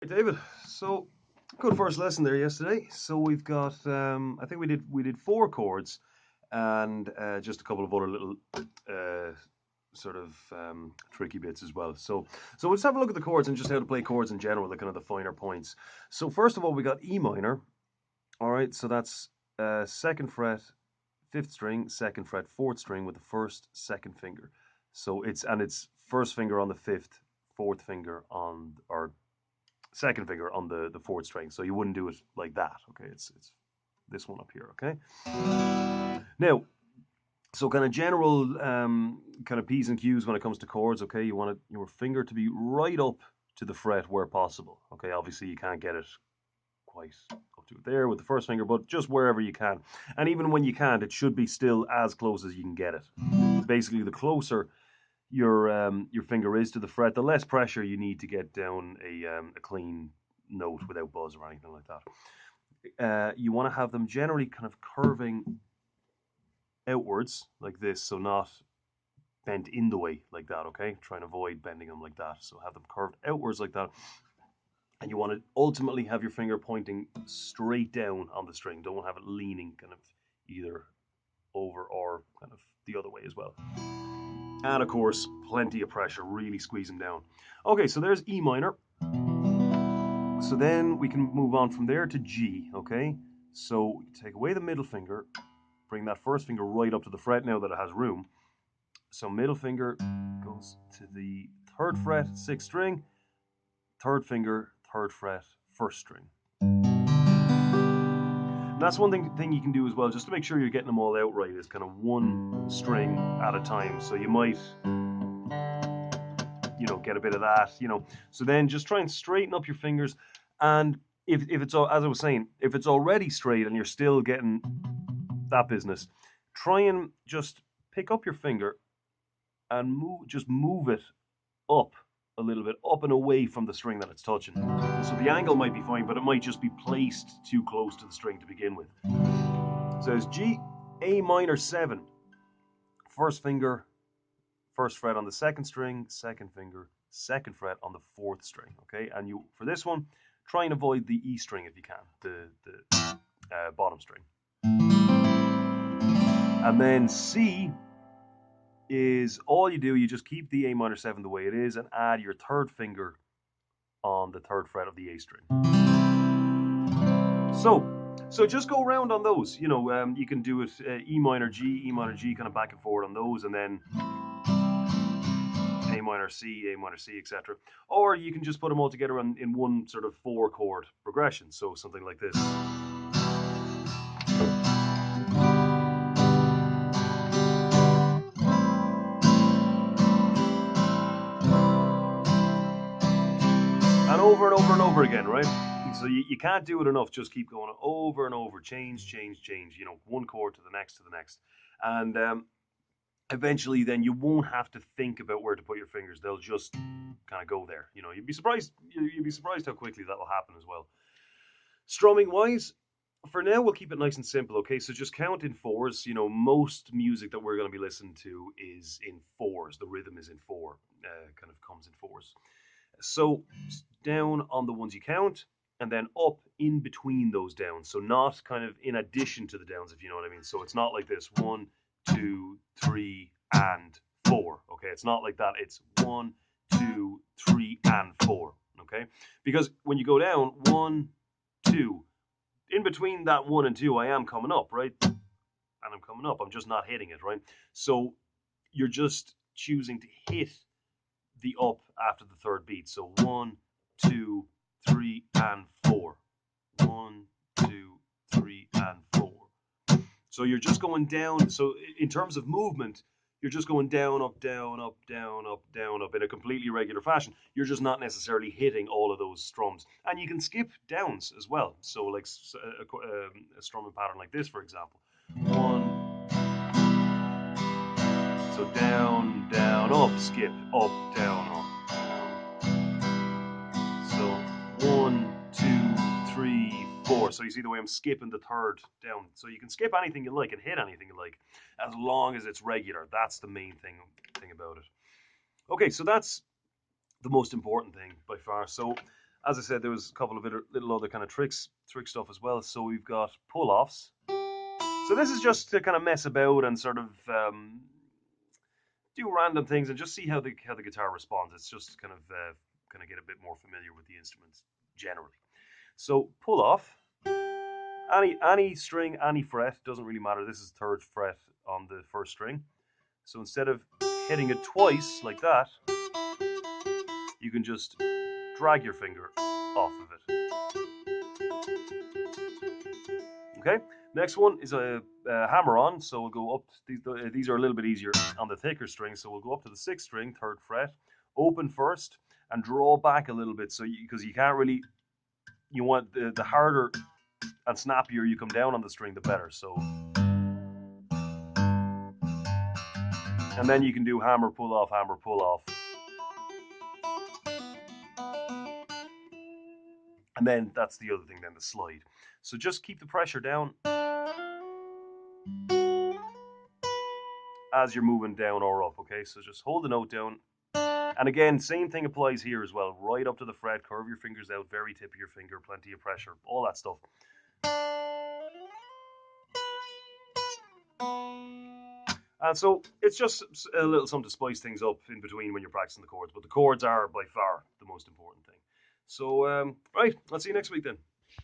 David, so good first lesson there yesterday. So we've got, I think we did four chords and just a couple of other little uh, sort of tricky bits as well. So let's have a look at the chords and just how to play chords in general, the kind of the finer points. So first of all, we got E minor. All right, so that's second fret, fifth string, second fret, fourth string with the first, second finger. So it's first finger on the fifth, fourth finger on or second finger on the fourth string. So you wouldn't do it like that. Okay, it's this one up here. Okay. Now, so kind of general kind of P's and Q's when it comes to chords. Okay, you want your finger to be right up to the fret where possible. Okay, obviously you can't get it quite up to it there with the first finger, but just wherever you can. And even when you can't, it should be still as close as you can get it. Basically, the closer your finger is to the fret, the less pressure you need to get down a clean note without buzz or anything like that. You want to have them generally kind of curving outwards like this, so not bent in the way like that. Okay, try and avoid bending them like that. So have them curved outwards like that. And you want to ultimately have your finger pointing straight down on the string. Don't have it leaning kind of either over or kind of the other way as well. And of course, plenty of pressure, really squeeze them down. Okay, so there's E minor. So then we can move on from there to G, okay? So take away the middle finger, bring that first finger right up to the fret now that it has room. So middle finger goes to the third fret, sixth string, third finger, third fret, first string. And that's one thing you can do as well, just to make sure you're getting them all out right, is kind of one string at a time. So you might, get a bit of that, So then just try and straighten up your fingers. And if it's, as I was saying, if it's already straight and you're still getting that business, try and just pick up your finger and move it up a little bit, up and away from the string that it's touching. So the angle might be fine, but it might just be placed too close to the string to begin with. So it's G, A minor 7. First finger, first fret on the second string, second finger, second fret on the fourth string. Okay, and you for this one, try and avoid the E string if you can, the bottom string. And then C is all you do. You just keep the A minor 7 the way it is and add your third finger on the third fret of the A string. So just go around on those. You can do it E minor, G, kind of back and forward on those, and then A minor, C, etc. Or you can just put them all together in one sort of 4-chord progression. So something like this. And over and over and over again, right? So you can't do it enough. Just keep going over and over. Change. One chord to the next, and eventually, then you won't have to think about where to put your fingers. They'll just kind of go there. You'd be surprised. You'd be surprised how quickly that will happen as well. Strumming wise, for now we'll keep it nice and simple. Okay, so just count in fours. Most music that we're going to be listening to is in fours. The rhythm is in four. Kind of comes in fours. So down on the ones you count, and then up in between those downs. So not kind of in addition to the downs, if you know what I mean. So it's not like this 1, 2, 3, and 4. Okay, it's not like that. It's 1, 2, 3, and 4. Okay, because when you go down 1, 2, in between that 1 and 2, I am coming up, right? And I'm coming up. I'm just not hitting it, right? So you're just choosing to hit the up after the third beat. So 1, 2, 3, and 4. 1, 2, 3, and 4. So you're just going down. So in terms of movement, you're just going down, up, down, up, down, up, down, up in a completely regular fashion. You're just not necessarily hitting all of those strums. And you can skip downs as well. So like a strumming pattern like this, for example. 1, so down, down, up, skip, up, down, up, down. So 1, 2, 3, 4. So you see the way I'm skipping the third down. So you can skip anything you like and hit anything you like, as long as it's regular. That's the main thing about it. Okay, so that's the most important thing by far. So As I said, there was a couple of little other kind of trick stuff as well. So we've got pull-offs. So this is just to kind of mess about and sort of do random things and just see how the guitar responds. It's just kind of get a bit more familiar with the instruments generally. So pull off, any string, any fret, doesn't really matter. This is third fret on the first string. So instead of hitting it twice like that, you can just drag your finger off of it. Okay. Next one is a hammer on. So we'll go up. These are a little bit easier on the thicker string. So we'll go up to the sixth string, third fret, open first, and draw back a little bit. So because you can't really, you want the harder and snappier you come down on the string, the better. So, and then you can do hammer pull off, hammer pull off. And then that's the other thing, then the slide. So just keep the pressure down as you're moving down or up, okay? So just hold the note down. And again, same thing applies here as well. Right up to the fret, curve your fingers out, very tip of your finger, plenty of pressure, all that stuff. And so it's just a little something to spice things up in between when you're practicing the chords. But the chords are by far the most important thing. So, right, I'll see you next week then.